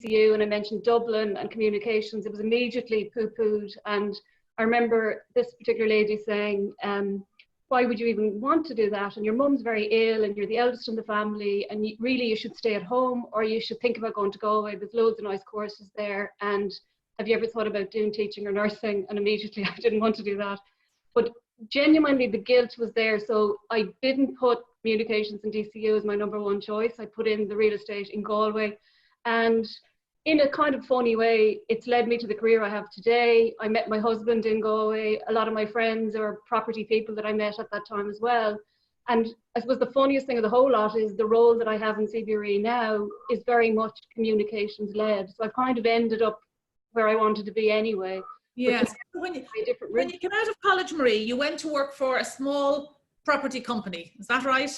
DCU and I mentioned Dublin and communications, it was immediately poo-pooed. And I remember this particular lady saying, why would you even want to do that? And your mum's very ill and you're the eldest in the family and you should stay at home, or you should think about going to Galway. There's loads of nice courses there. And have you ever thought about doing teaching or nursing? And immediately I didn't want to do that. But genuinely the guilt was there. So I didn't put communications and DCU as my number one choice. I put in the real estate in Galway. And in a kind of funny way, it's led me to the career I have today. I met my husband in Galway. A lot of my friends are property people that I met at that time as well. And I suppose the funniest thing of the whole lot is the role that I have in CBRE now is very much communications led. So I've kind of ended up where I wanted to be anyway. Yes. When you came out of college, Marie, you went to work for a small property company. Is that right?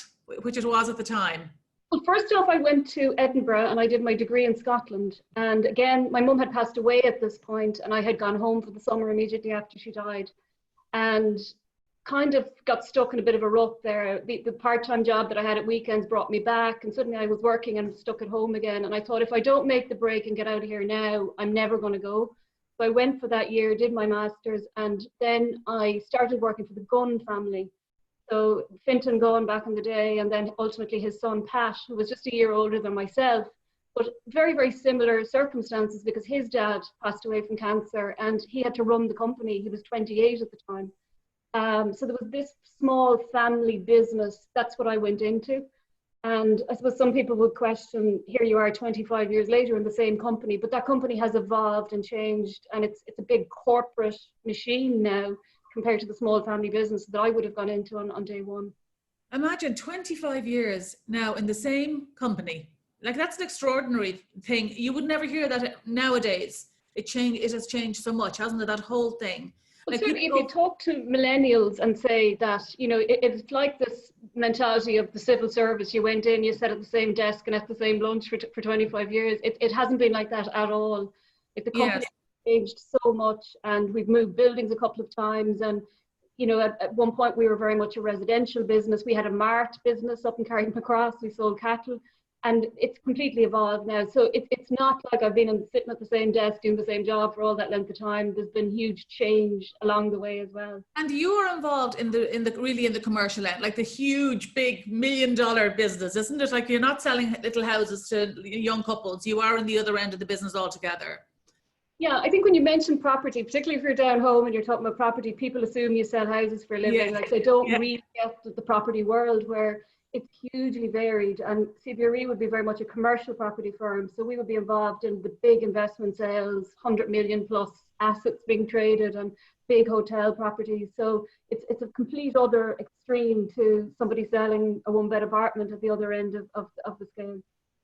Which it was at the time. Well, first off, I went to Edinburgh and I did my degree in Scotland. And again, my mum had passed away at this point and I had gone home for the summer immediately after she died. And kind of got stuck in a bit of a rut there. The part-time job that I had at weekends brought me back, and suddenly I was working and stuck at home again. And I thought, if I don't make the break and get out of here now, I'm never going to go. So I went for that year, did my master's, and then I started working for the Gunn family. So Fintan Gunn back in the day, and then ultimately his son Pat, who was just a year older than myself, but very, very similar circumstances because his dad passed away from cancer and he had to run the company. He was 28 at the time. So there was this small family business. That's what I went into. And I suppose some people would question, here you are 25 years later in the same company, but that company has evolved and changed, and it's a big corporate machine now compared to the small family business that I would have gone into on day one. Imagine 25 years now in the same company. Like, that's an extraordinary thing. You would never hear that nowadays. It has changed so much, hasn't it, that whole thing? Well, like certainly if you talk to millennials and say that, you know, it's like this mentality of the civil service. You went in, you sat at the same desk and at the same lunch for 25 years. It hasn't been like that at all. Like, the company changed so much, and we've moved buildings a couple of times, and you know, at one point we were very much a residential business. We had a mart business up in Carrickmacross. We sold cattle, and it's completely evolved now. So it's not like I've been sitting at the same desk doing the same job for all that length of time. There's been huge change along the way as well. And you are involved in the commercial end, like the huge big $1 million business, isn't it? Like, you're not selling little houses to young couples. You are in the other end of the business altogether. Yeah, I think when you mention property, particularly if you're down home and you're talking about property, people assume you sell houses for a living. Yeah. Like, they don't really get the property world, where it's hugely varied. And CBRE would be very much a commercial property firm. So we would be involved in the big investment sales, 100 million plus assets being traded, and big hotel properties. So it's a complete other extreme to somebody selling a one-bed apartment at the other end of the scale.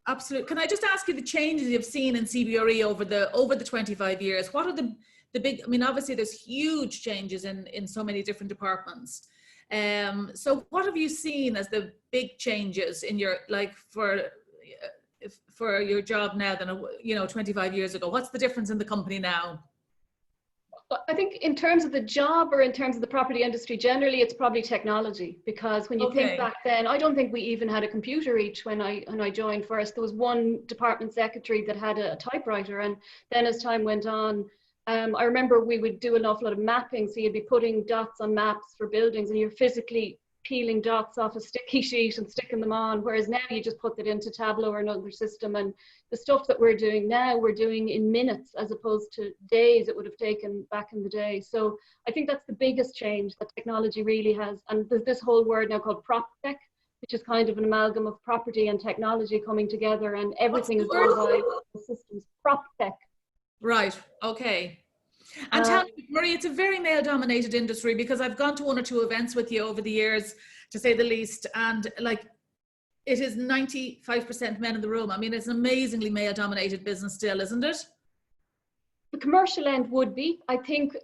Absolutely. Can I just ask you the changes you've seen in CBRE over the 25 years? What are the big, I mean, obviously there's huge changes in so many different departments. So what have you seen as the big changes in your, like, for your job now than, you know, 25 years ago? What's the difference in the company now? I think in terms of the job, or in terms of the property industry generally, it's probably technology. Because when you think back then, I don't think we even had a computer each when I joined first. There was one department secretary that had a typewriter, and then as time went on, I remember we would do an awful lot of mapping. So you'd be putting dots on maps for buildings, and you're physically peeling dots off a sticky sheet and sticking them on, whereas now you just put it into Tableau or another system. And the stuff that we're doing now, we're doing in minutes as opposed to days it would have taken back in the day. So I think that's the biggest change that technology really has. And there's this whole word now called PropTech, which is kind of an amalgam of property and technology coming together, and everything is done by systems. PropTech. Right, okay. And tell me, Marie, it's a very male-dominated industry, because I've gone to one or two events with you over the years, to say the least, and like, it is 95% men in the room. I mean, it's an amazingly male-dominated business still, isn't it? The commercial end would be. I think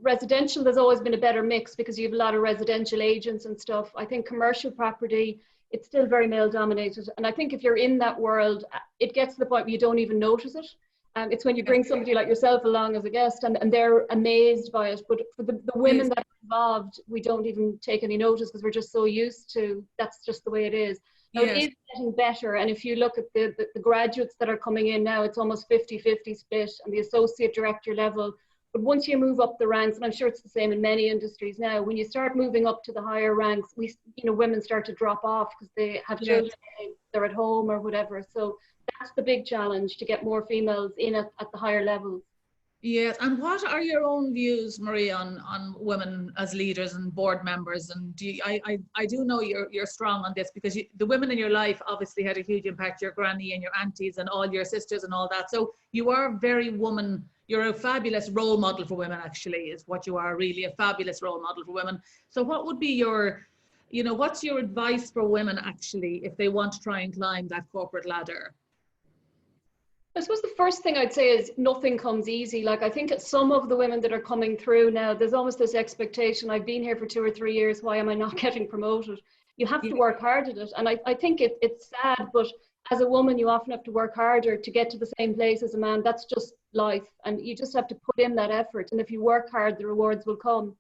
residential, there's always been a better mix because you have a lot of residential agents and stuff. I think commercial property, it's still very male-dominated. And I think if you're in that world, it gets to the point where you don't even notice it. It's when you bring somebody like yourself along as a guest and they're amazed by it. But for the women that are involved, we don't even take any notice because we're just so used to, that's just the way it is. Now, it is getting better, and if you look at the graduates that are coming in now, it's almost 50-50 split, and the associate director level. But once you move up the ranks, and I'm sure it's the same in many industries now, when you start moving up to the higher ranks, women start to drop off because they have children, they're at home or whatever. So that's the big challenge, to get more females in at the higher levels. Yes, and what are your own views, Marie, on women as leaders and board members? And I do know you're strong on this, because the women in your life obviously had a huge impact, your granny and your aunties and all your sisters and all that. So you are very woman, you're a fabulous role model for women, actually, is what you are, really a fabulous role model for women. So what would be your, what's your advice for women, actually, if they want to try and climb that corporate ladder? I suppose the first thing I'd say is nothing comes easy. Like, I think some of the women that are coming through now, there's almost this expectation, I've been here for 2 or 3 years, why am I not getting promoted? You have to work hard at it. And I think it's sad, but as a woman, you often have to work harder to get to the same place as a man. That's just life. And you just have to put in that effort. And if you work hard, the rewards will come.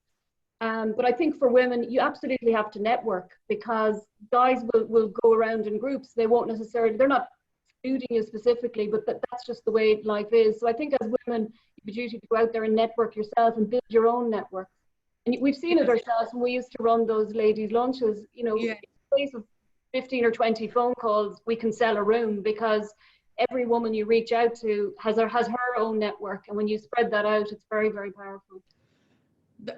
But I think for women, you absolutely have to network, because guys will go around in groups. They won't necessarily, they're not excluding you specifically, but that's just the way life is. So I think as women, you have a duty to go out there and network yourself and build your own network. And we've seen it ourselves when we used to run those ladies' lunches. In the space of 15 or 20 phone calls, we can sell a room, because every woman you reach out to has her own network. And when you spread that out, it's very, very powerful.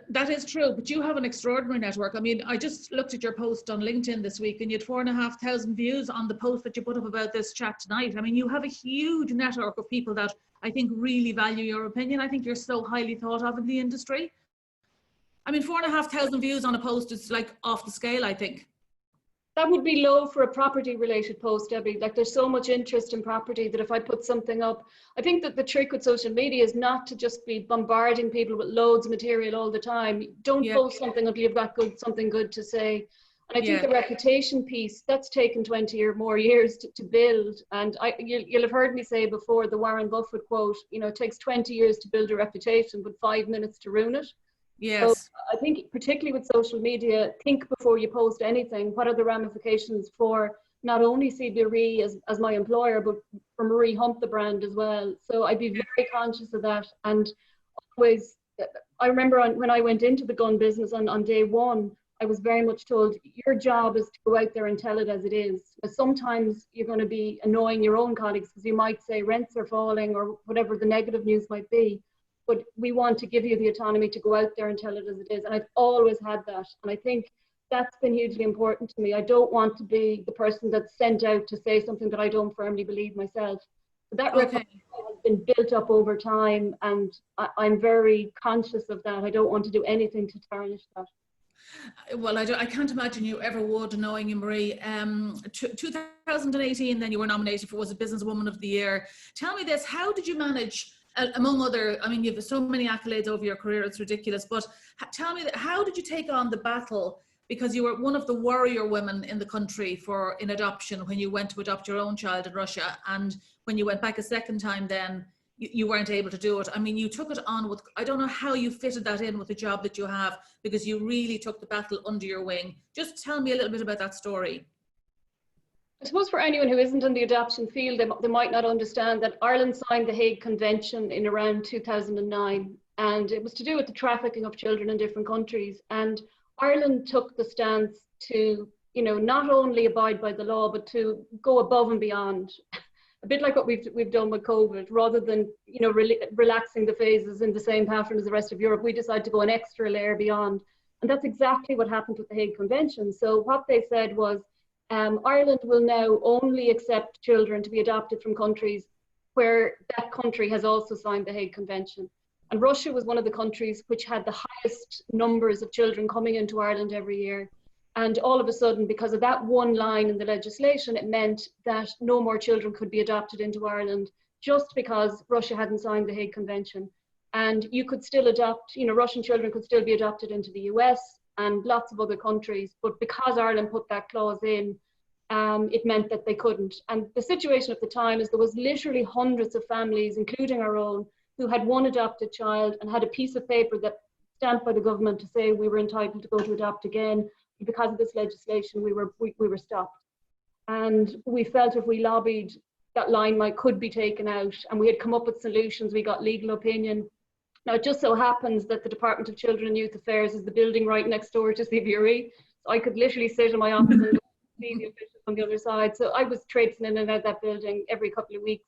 That is true, but you have an extraordinary network. I mean, I just looked at your post on LinkedIn this week, and you had 4,500 views on the post that you put up about this chat tonight. I mean, you have a huge network of people that I think really value your opinion. I think you're so highly thought of in the industry. I mean, 4,500 views on a post is like off the scale, I think. That would be low for a property related post, Debbie. Like, there's so much interest in property that if I put something up, I think that the trick with social media is not to just be bombarding people with loads of material all the time. Don't post something until you've got something good to say. And I think the reputation piece, that's taken 20 or more years to build. And you'll have heard me say before, the Warren Buffett quote, it takes 20 years to build a reputation, but 5 minutes to ruin it. Yes. So I think particularly with social media, think before you post anything. What are the ramifications for not only CBRE as my employer, but for Marie Hunt, the brand, as well? So I'd be very conscious of that. And always, I remember when I went into the gun business on day one, I was very much told, your job is to go out there and tell it as it is. Sometimes you're going to be annoying your own colleagues, because you might say rents are falling or whatever the negative news might be. But we want to give you the autonomy to go out there and tell it as it is. And I've always had that. And I think that's been hugely important to me. I don't want to be the person that's sent out to say something that I don't firmly believe myself. So that reputation has been built up over time, and I'm very conscious of that. I don't want to do anything to tarnish that. Well, I can't imagine you ever would, knowing you, Marie. 2018, then you were nominated for, was it Businesswoman of the Year. Tell me this, how did you manage, among other, I mean, you have so many accolades over your career, it's ridiculous, but tell me, how did you take on the battle? Because you were one of the warrior women in the country in adoption when you went to adopt your own child in Russia. And when you went back a second time, then you weren't able to do it. I mean, you took it on with, I don't know how you fitted that in with the job that you have, because you really took the battle under your wing. Just tell me a little bit about that story. I suppose for anyone who isn't in the adoption field, they might not understand that Ireland signed the Hague Convention in around 2009, and it was to do with the trafficking of children in different countries. And Ireland took the stance to, not only abide by the law, but to go above and beyond. A bit like what we've done with COVID, rather than relaxing the phases in the same pattern as the rest of Europe, we decided to go an extra layer beyond. And that's exactly what happened with the Hague Convention. So what they said was, Ireland will now only accept children to be adopted from countries where that country has also signed the Hague Convention. And Russia was one of the countries which had the highest numbers of children coming into Ireland every year. And all of a sudden, because of that one line in the legislation, it meant that no more children could be adopted into Ireland, just because Russia hadn't signed the Hague Convention. And you could still adopt, Russian children could still be adopted into the US and lots of other countries. But because Ireland put that clause in, it meant that they couldn't. And the situation at the time is there was literally hundreds of families, including our own, who had one adopted child and had a piece of paper that stamped by the government to say we were entitled to go to adopt again. Because of this legislation, we were stopped. And we felt if we lobbied, that line could be taken out. And we had come up with solutions. We got legal opinion. Now, it just so happens that the Department of Children and Youth Affairs is the building right next door to CBRE. So I could literally sit in my office and see the officials on the other side. So I was traipsing in and out that building every couple of weeks.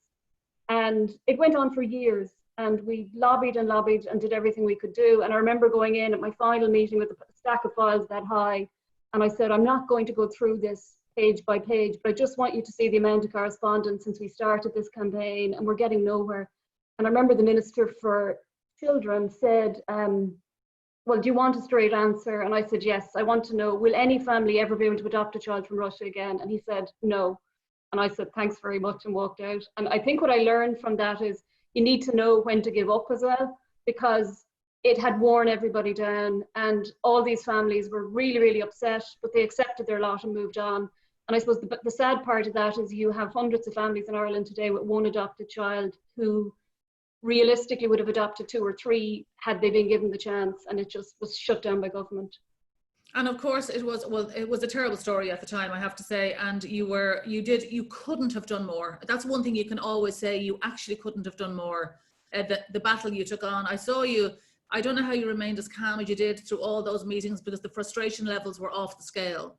And it went on for years. And we lobbied and lobbied and did everything we could do. And I remember going in at my final meeting with a stack of files that high. And I said, I'm not going to go through this page by page, but I just want you to see the amount of correspondence since we started this campaign, and we're getting nowhere. And I remember the Minister for Children said, well, do you want a straight answer? And I said, yes, I want to know, will any family ever be able to adopt a child from Russia again? And he said, no. And I said, thanks very much, and walked out. And I think what I learned from that is you need to know when to give up as well, because it had worn everybody down, and all these families were really, really upset, but they accepted their lot and moved on. And I suppose the sad part of that is you have hundreds of families in Ireland today with one adopted child who realistically would have adopted 2 or 3 had they been given the chance, and it just was shut down by government. And of course it was a terrible story at the time, I have to say, and you couldn't have done more. That's one thing you can always say, you actually couldn't have done more. The battle you took on, I saw you, I don't know how you remained as calm as you did through all those meetings, because the frustration levels were off the scale.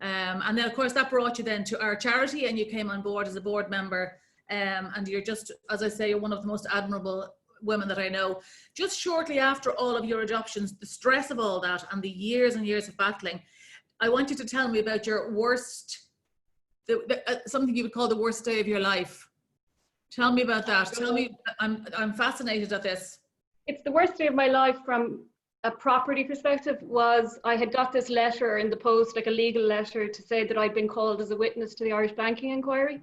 And then of course that brought you then to our charity, and you came on board as a board member, and you're just, as I say, you're one of the most admirable women that I know. Just shortly after all of your adoptions, the stress of all that and the years and years of battling, I want you to tell me about your worst, something you would call the worst day of your life. Tell me about that. Tell me, I'm fascinated at this. It's the worst day of my life from a property perspective. Was I had got this letter in the post, like a legal letter, to say that I'd been called as a witness to the Irish banking inquiry.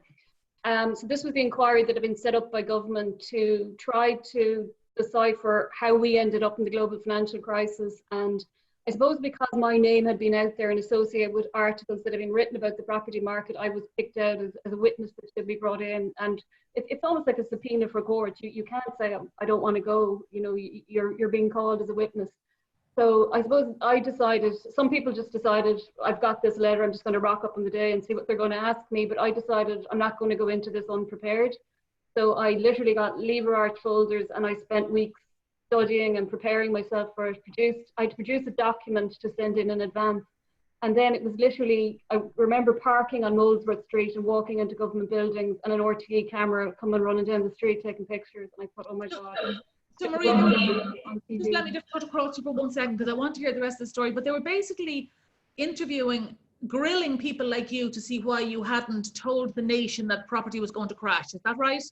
So this was the inquiry that had been set up by government to try to decipher how we ended up in the global financial crisis. And I suppose because my name had been out there and associated with articles that had been written about the property market, I was picked out as a witness that should be brought in. And it's almost like a subpoena for court. You can't say, I don't want to go, you know, you're being called as a witness. So I suppose I decided, some people just decided, I've got this letter, I'm just going to rock up on the day and see what they're going to ask me. But I decided I'm not going to go into this unprepared. So I literally got lever arch folders, and I spent weeks studying and preparing myself for it. I'd produced a document to send in advance. And then it was literally, I remember parking on Molesworth Street and walking into government buildings, and an RTE camera coming running down the street taking pictures. And I thought, oh my God. So Maria, just let me just cut across you for 1 second, because I want to hear the rest of the story. But they were basically interviewing, grilling people like you to see why you hadn't told the nation that property was going to crash. Is that right?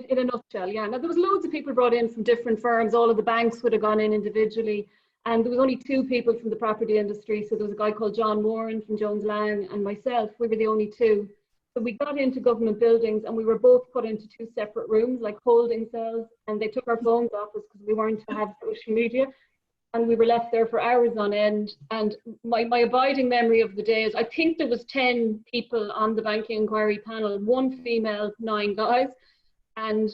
In a nutshell, yeah. Now there was loads of people brought in from different firms. All of the banks would have gone in individually. And there was only 2 people from the property industry. So there was a guy called John Warren from Jones Lang and myself. We were the only 2. So we got into government buildings, and we were both put into 2 separate rooms, like holding cells, and they took our phones off us because we weren't to have social media, and we were left there for hours on end. And my abiding memory of the day is, I think there was 10 people on the banking inquiry panel, 1 female, 9 guys, and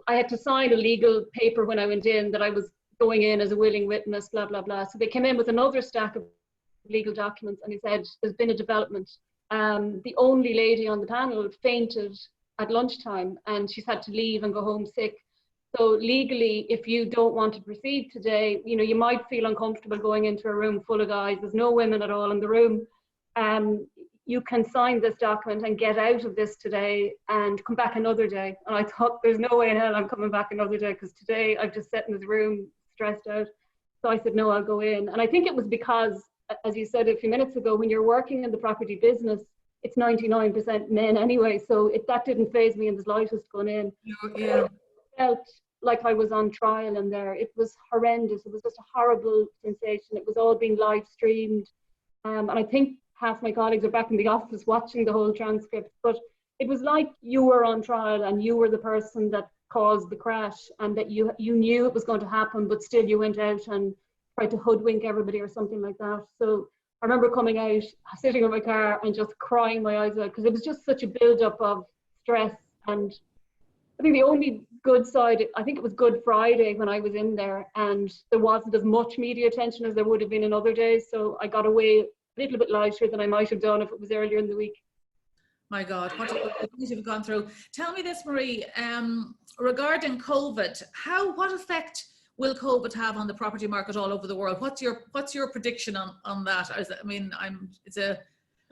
I had to sign a legal paper when I went in that I was going in as a willing witness, blah, blah, blah. So they came in with another stack of legal documents, and he said, there's been a development. The only lady on the panel fainted at lunchtime, and she's had to leave and go home sick. So legally, if you don't want to proceed today, you know, you might feel uncomfortable going into a room full of guys. There's no women at all in the room. You can sign this document and get out of this today and come back another day. And I thought, there's no way in hell I'm coming back another day, because today I've just sat in this room stressed out. So I said, no, I'll go in. And I think it was because, as you said a few minutes ago, when you're working in the property business, it's 99% men anyway. So that didn't faze me in the slightest going in. Yeah. I felt like I was on trial in there. It was horrendous. It was just a horrible sensation. It was all being live streamed. And I think half my colleagues are back in the office watching the whole transcript. But it was like you were on trial and you were the person that caused the crash, and that you knew it was going to happen, but still you went out and tried to hoodwink everybody or something like that. So I remember coming out, sitting in my car and just crying my eyes out, because it was just such a build-up of stress. And I think the only good side, I think it was Good Friday when I was in there, and there wasn't as much media attention as there would have been in other days. So I got away a little bit lighter than I might have done if it was earlier in the week. My God, what things you've gone through. Tell me this, Marie, regarding COVID, what effect will COVID have on the property market all over the world? What's your prediction on that?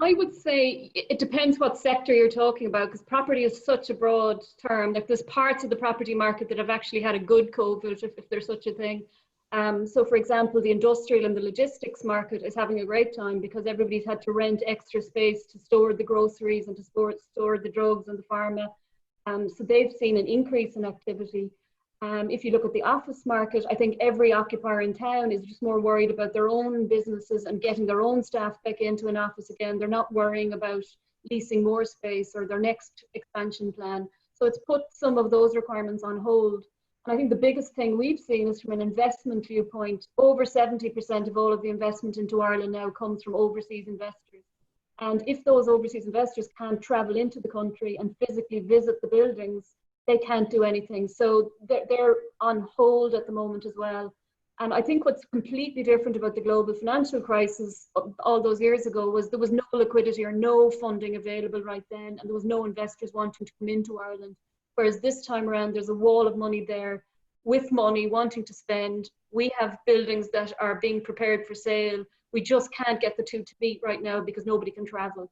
I would say it depends what sector you're talking about, because property is such a broad term. Like, there's parts of the property market that have actually had a good COVID, if there's such a thing. So for example, the industrial and the logistics market is having a great time because everybody's had to rent extra space to store the groceries and to store the drugs and the pharma. So they've seen an increase in activity. If you look at the office market, I think every occupier in town is just more worried about their own businesses and getting their own staff back into an office again. They're not worrying about leasing more space or their next expansion plan. So it's put some of those requirements on hold. And I think the biggest thing we've seen is from an investment viewpoint, over 70% of all of the investment into Ireland now comes from overseas investors. And if those overseas investors can't travel into the country and physically visit the buildings, they can't do anything. So they're on hold at the moment as well. And I think what's completely different about the global financial crisis all those years ago was there was no liquidity or no funding available right then, and there was no investors wanting to come into Ireland. Whereas this time around, there's a wall of money there with money wanting to spend. We have buildings that are being prepared for sale. We just can't get the two to meet right now because nobody can travel.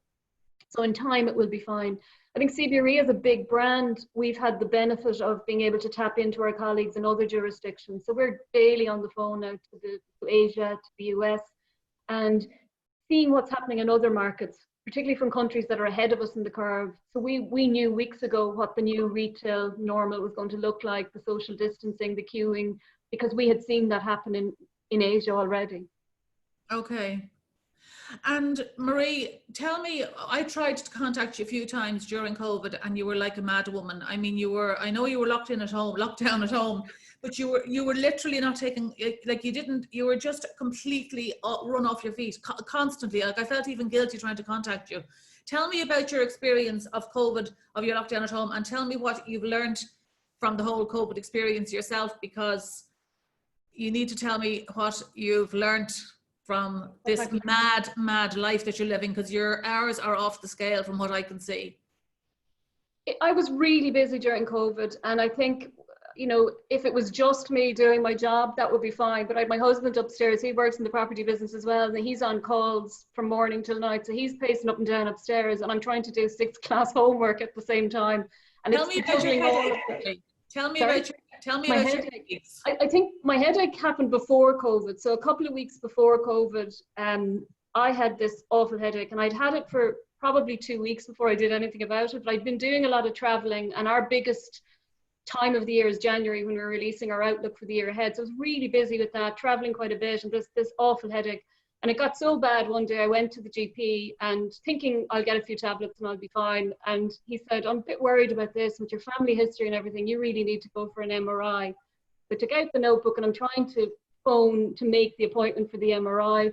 So in time, it will be fine. I think CBRE is a big brand. We've had the benefit of being able to tap into our colleagues in other jurisdictions. So we're daily on the phone now to Asia, to the US, and seeing what's happening in other markets, particularly from countries that are ahead of us in the curve. So we knew weeks ago what the new retail normal was going to look like, the social distancing, the queuing, because we had seen that happen in Asia already. Okay. And Marie, tell me, I tried to contact you a few times during COVID and you were like a mad woman. I mean, I know you were locked down at home, but you were literally not taking, like you were just completely run off your feet constantly. Like, I felt even guilty trying to contact you. Tell me about your experience of COVID, of your lockdown at home, and tell me what you've learned from the whole COVID experience yourself, because you need to tell me what you've learned from this mad life that you're living, because your hours are off the scale from what I can see. I was really busy during COVID, and I think, you know, if it was just me doing my job, that would be fine. But I had my husband upstairs, he works in the property business as well, and he's on calls from morning till night. So he's pacing up and down upstairs, and I'm trying to do 6th class homework at the same time. And tell me about your headache. Tell me about your headache. I think my headache happened before COVID. So a couple of weeks before COVID, I had this awful headache, and I'd had it for probably 2 weeks before I did anything about it. But I'd been doing a lot of traveling, and our biggest time of the year is January, when we're releasing our outlook for the year ahead. So I was really busy with that, traveling quite a bit, and this awful headache. And it got so bad one day I went to the GP and thinking I'll get a few tablets and I'll be fine. And he said, I'm a bit worried about this with your family history and everything. You really need to go for an MRI. So I took out the notebook and I'm trying to phone to make the appointment for the MRI,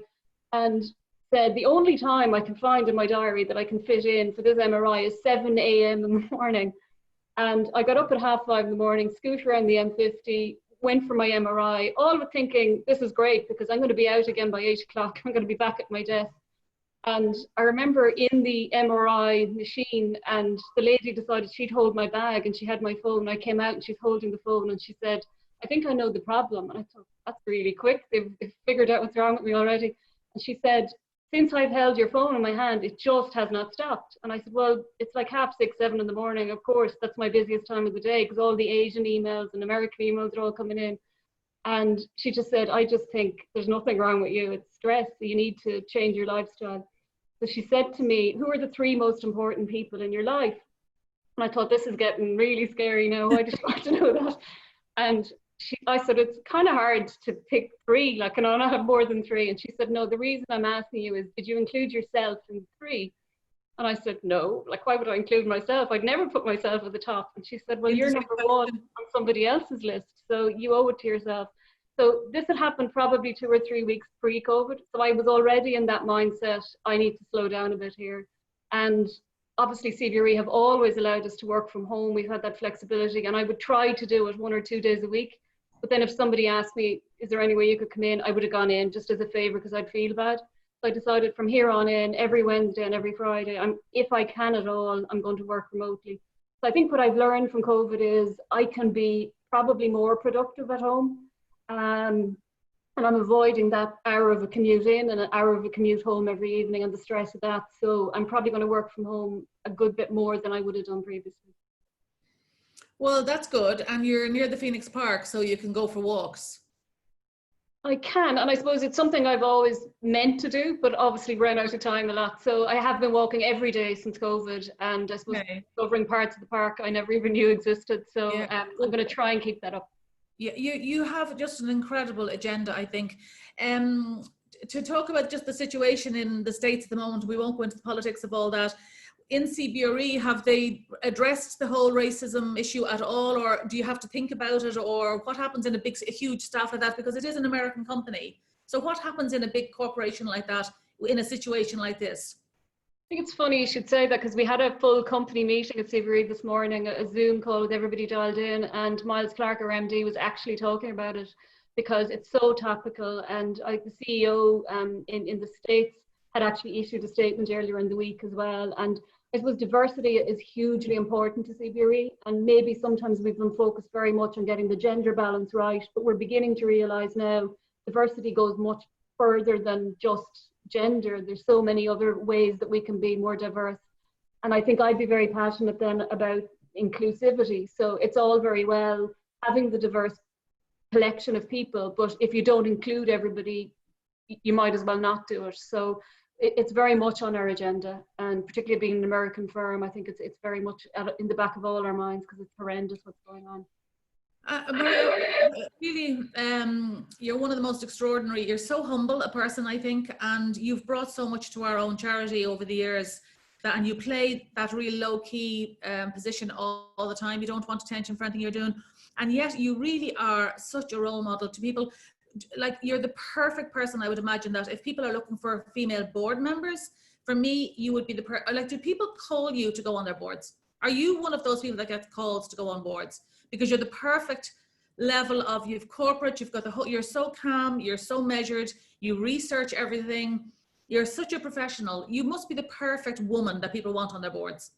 and said the only time I can find in my diary that I can fit in for this MRI is 7 a.m. in the morning. And I got up at 5:30 in the morning, scooted around the M50, went for my MRI, all with thinking, this is great because I'm going to be out again by 8 o'clock. I'm going to be back at my desk. And I remember in the MRI machine, and the lady decided she'd hold my bag, and she had my phone. I came out and she's holding the phone, and she said, I think I know the problem. And I thought, that's really quick. They've figured out what's wrong with me already. And she said, since I've held your phone in my hand, it just has not stopped. And I said, well, it's like 6:30, 7 in the morning. Of course, that's my busiest time of the day because all the Asian emails and American emails are all coming in. And she just said, I just think there's nothing wrong with you. It's stress. So you need to change your lifestyle. So she said to me, who are the 3 most important people in your life? And I thought, this is getting really scary now. I just want to know that. And I said, it's kind of hard to pick 3, like, can I not have more than 3? And she said, no, the reason I'm asking you is, did you include yourself in 3? And I said, no, like, why would I include myself? I'd never put myself at the top. And she said, well, you're number 1 on somebody else's list, so you owe it to yourself. So this had happened probably 2 or 3 weeks pre-COVID. So I was already in that mindset, I need to slow down a bit here. And obviously CBRE have always allowed us to work from home. We've had that flexibility, and I would try to do it 1 or 2 days a week. But then if somebody asked me, is there any way you could come in? I would have gone in just as a favor because I'd feel bad. So I decided from here on in, every Wednesday and every Friday, if I can at all, I'm going to work remotely. So I think what I've learned from COVID is I can be probably more productive at home. And I'm avoiding that hour of a commute in and an hour of a commute home every evening and the stress of that. So I'm probably going to work from home a good bit more than I would have done previously. Well, that's good. And you're near the Phoenix Park, so you can go for walks. I can, and I suppose it's something I've always meant to do, but obviously ran out of time a lot. So I have been walking every day since COVID, and I suppose covering parts of the park I never even knew existed. So I'm going to try and keep that up. Yeah, you have just an incredible agenda, I think. To talk about just the situation in the States at the moment, we won't go into the politics of all that. In CBRE, have they addressed the whole racism issue at all, or do you have to think about it, or what happens in a huge staff like that, because it is an American company? So what happens in a big corporation like that in a situation like this? I think it's funny you should say that, because we had a full company meeting at CBRE this morning, a Zoom call with everybody dialed in, and Miles Clark, our MD, was actually talking about it because it's so topical. And the CEO in the States had actually issued a statement earlier in the week as well. And I suppose diversity is hugely important to CBRE, and maybe sometimes we've been focused very much on getting the gender balance right, but we're beginning to realise now diversity goes much further than just gender. There's so many other ways that we can be more diverse. And I think I'd be very passionate then about inclusivity. So it's all very well having the diverse collection of people, but if you don't include everybody, you might as well not do it. So it's very much on our agenda, and particularly being an American firm, I think it's very much in the back of all our minds, because it's horrendous what's going on. Maria, really, you're one of the most extraordinary. You're so humble a person, I think, and you've brought so much to our own charity over the years. And you play that real low-key position all the time. You don't want attention for anything you're doing, and yet you really are such a role model to people. Like, you're the perfect person, I would imagine, that if people are looking for female board members, for me, you would be the like, do people call you to go on their boards? Are you one of those people that get calls to go on boards? Because you're the perfect level of, you've corporate, you've got the whole, you're so calm, you're so measured, you research everything, you're such a professional. You must be the perfect woman that people want on their boards.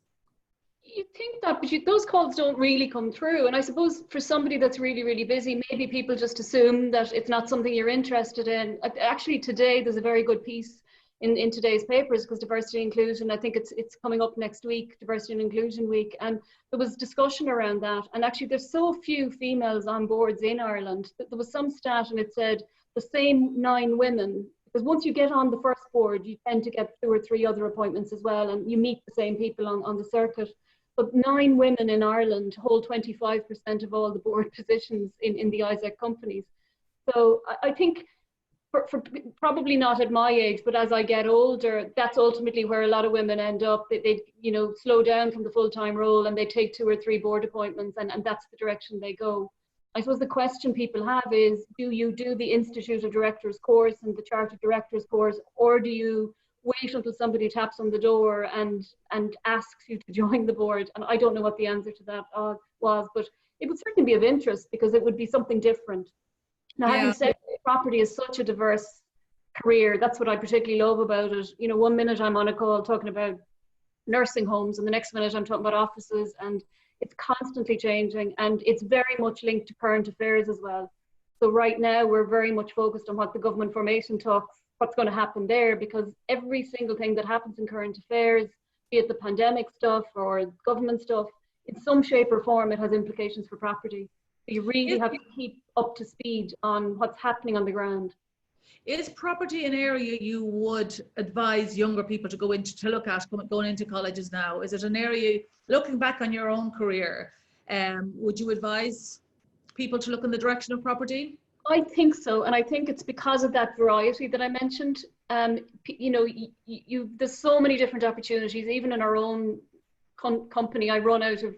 You think that, but those calls don't really come through. And I suppose for somebody that's really, really busy, maybe people just assume that it's not something you're interested in. Actually, today there's a very good piece in today's papers, because diversity and inclusion, I think it's coming up next week, Diversity and Inclusion Week, and there was discussion around that. And actually there's so few females on boards in Ireland that there was some stat, and it said the same 9 women, because once you get on the first board, you tend to get 2 or 3 other appointments as well, and you meet the same people on the circuit. But 9 women in Ireland hold 25% of all the board positions in the ISEC companies. So I think for probably not at my age, but as I get older, that's ultimately where a lot of women end up. They slow down from the full-time role, and they take 2 or 3 board appointments, and that's the direction they go. I suppose the question people have is, do you do the Institute of Directors course and the Chartered Directors course, or do you wait until somebody taps on the door and asks you to join the board? And I don't know what the answer to that was, but it would certainly be of interest, because it would be something different. Now, having said that, property is such a diverse career. That's what I particularly love about it. You know, one minute I'm on a call talking about nursing homes, and the next minute I'm talking about offices, and it's constantly changing, and it's very much linked to current affairs as well. So right now we're very much focused on what the government formation talks, what's going to happen there, because every single thing that happens in current affairs, be it the pandemic stuff or government stuff, in some shape or form, it has implications for property. So you really have to keep up to speed on what's happening on the ground. Is property an area you would advise younger people to go into, to look at going into colleges now? Is it an area, looking back on your own career, would you advise people to look in the direction of property? I think so, and I think it's because of that variety that I mentioned. You know, there's so many different opportunities. Even in our own company, I run out of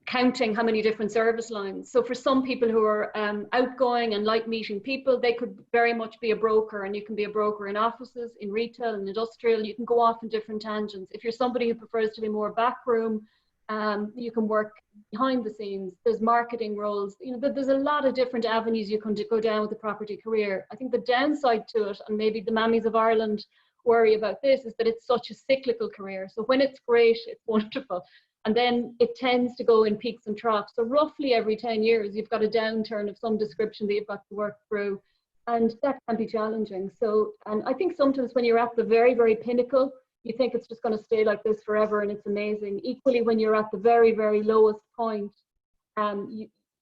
counting how many different service lines. So for some people who are outgoing and like meeting people, they could very much be a broker, and you can be a broker in offices, in retail and industrial. You can go off in different tangents. If you're somebody who prefers to be more backroom, You can work behind the scenes. There's marketing roles. You know, there's a lot of different avenues you can go down with the property career. I think the downside to it, and maybe the mammies of Ireland worry about this, is that it's such a cyclical career. So when it's great, it's wonderful. And then it tends to go in peaks and troughs. So roughly every 10 years, you've got a downturn of some description that you've got to work through. And that can be challenging. So, and I think sometimes when you're at the very, very pinnacle, you think it's just going to stay like this forever and it's amazing. Equally, when you're at the very, very lowest point,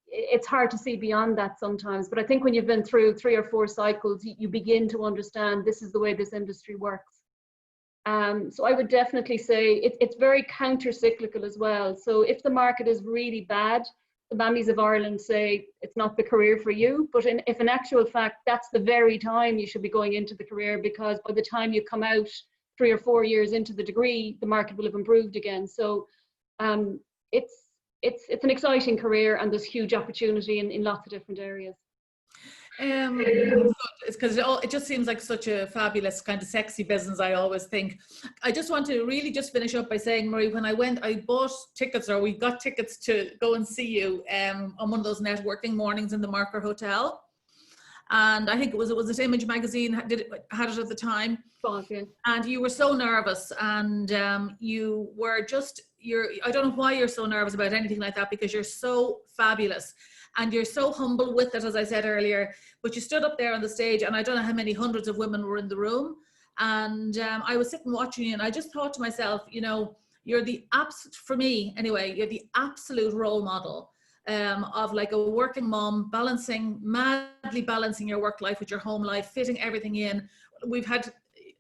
it's hard to see beyond that sometimes. But I think when you've been through 3 or 4 cycles, you begin to understand this is the way this industry works. So I would definitely say it's very counter-cyclical as well. So if the market is really bad, the mammies of Ireland say it's not the career for you. But if in actual fact, that's the very time you should be going into the career, because by the time you come out 3 or 4 years into the degree, the market will have improved again. So it's an exciting career, and there's huge opportunity in lots of different areas. It's because it just seems like such a fabulous kind of sexy business, I always think. I just want to really just finish up by saying, Marie, when I bought tickets, or we got tickets to go and see you on one of those networking mornings in the Marker Hotel. And I think it was the Image magazine had it at the time. Okay. And you were so nervous, and you were just, I don't know why you're so nervous about anything like that, because you're so fabulous and you're so humble with it, as I said earlier. But you stood up there on the stage, and I don't know how many hundreds of women were in the room. And I was sitting watching you, and I just thought to myself, you know, you're the absolute, for me anyway, you're the absolute role model of like a working mom, madly balancing your work life with your home life, fitting everything in. We've had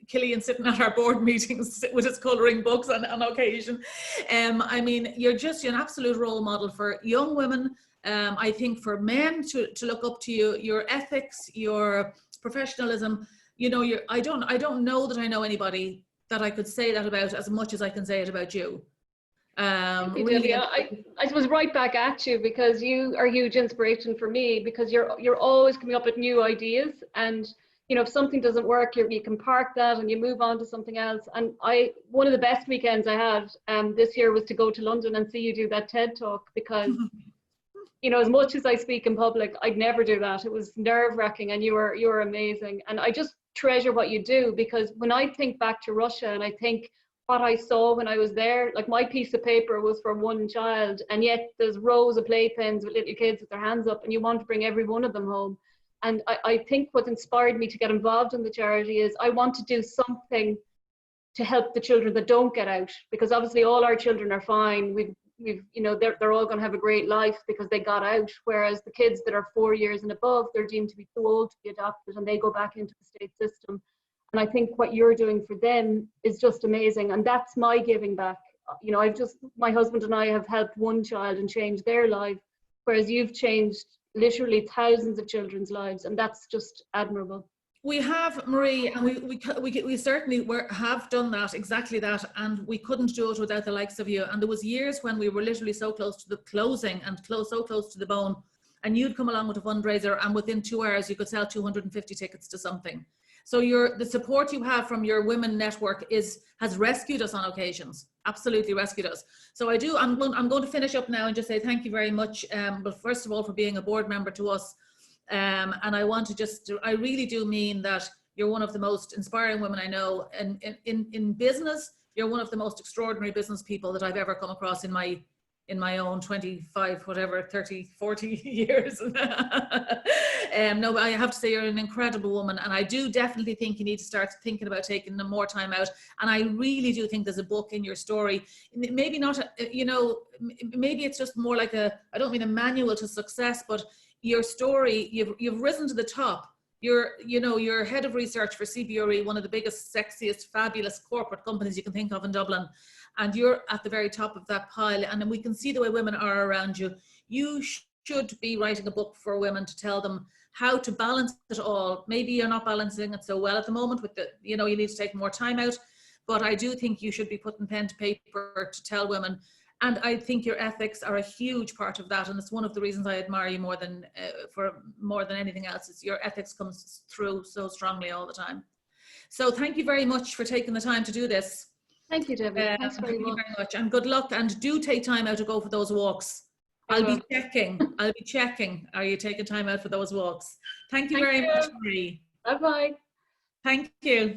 Killian sitting at our board meetings with his colouring books on occasion. I mean, you're an absolute role model for young women. I think for men to look up to you, your ethics, your professionalism. You know, I don't know that I know anybody that I could say that about as much as I can say it about you. Really, I was right back at you, because you are huge inspiration for me, because you're always coming up with new ideas. And you know, if something doesn't work, you can park that and you move on to something else. And one of the best weekends I had this year was to go to London and see you do that TED talk, because you know, as much as I speak in public, I'd never do that. It was nerve-wracking, and you were amazing. And I just treasure what you do, because when I think back to Russia and I think what I saw when I was there, like my piece of paper was for one child, and yet there's rows of playpens with little kids with their hands up, and you want to bring every one of them home. And I think what inspired me to get involved in the charity is I want to do something to help the children that don't get out, because obviously all our children are fine. We've you know, they're all going to have a great life because they got out, whereas the kids that are 4 years and above, they're deemed to be too old to be adopted, and they go back into the state system. And I think what you're doing for them is just amazing, and that's my giving back. You know, my husband and I have helped one child and changed their life, whereas you've changed literally thousands of children's lives, and that's just admirable. We have, Marie, and we certainly have done that, exactly that, and we couldn't do it without the likes of you. And there was years when we were literally so close to the closing and so close to the bone, and you'd come along with a fundraiser, and within 2 hours you could sell 250 tickets to something. So the support you have from your women network has rescued us on occasions, absolutely rescued us. So I'm going to finish up now and just say thank you very much. But first of all, for being a board member to us. And I want to I really do mean that you're one of the most inspiring women I know. And in business, you're one of the most extraordinary business people that I've ever come across in my own 25, whatever, 30, 40 years. No, but I have to say you're an incredible woman, and I do definitely think you need to start thinking about taking more time out. And I really do think there's a book in your story. Maybe not, you know, maybe it's just more like I don't mean a manual to success, but your story, you've risen to the top. You're head of research for CBRE, one of the biggest, sexiest, fabulous corporate companies you can think of in Dublin. And you're at the very top of that pile. And then we can see the way women are around you. You should be writing a book for women to tell them how to balance it all. Maybe you're not balancing it so well at the moment with you need to take more time out. But I do think you should be putting pen to paper to tell women. And I think your ethics are a huge part of that. And it's one of the reasons I admire you more than anything else. Is your ethics comes through so strongly all the time. So thank you very much for taking the time to do this. Thank you, Debbie. Thanks very Thank you much. very much, and good luck. And do take time out to go for those walks. I'll be checking. Are you taking time out for those walks? Thank you very much, Marie. Bye bye. Thank you.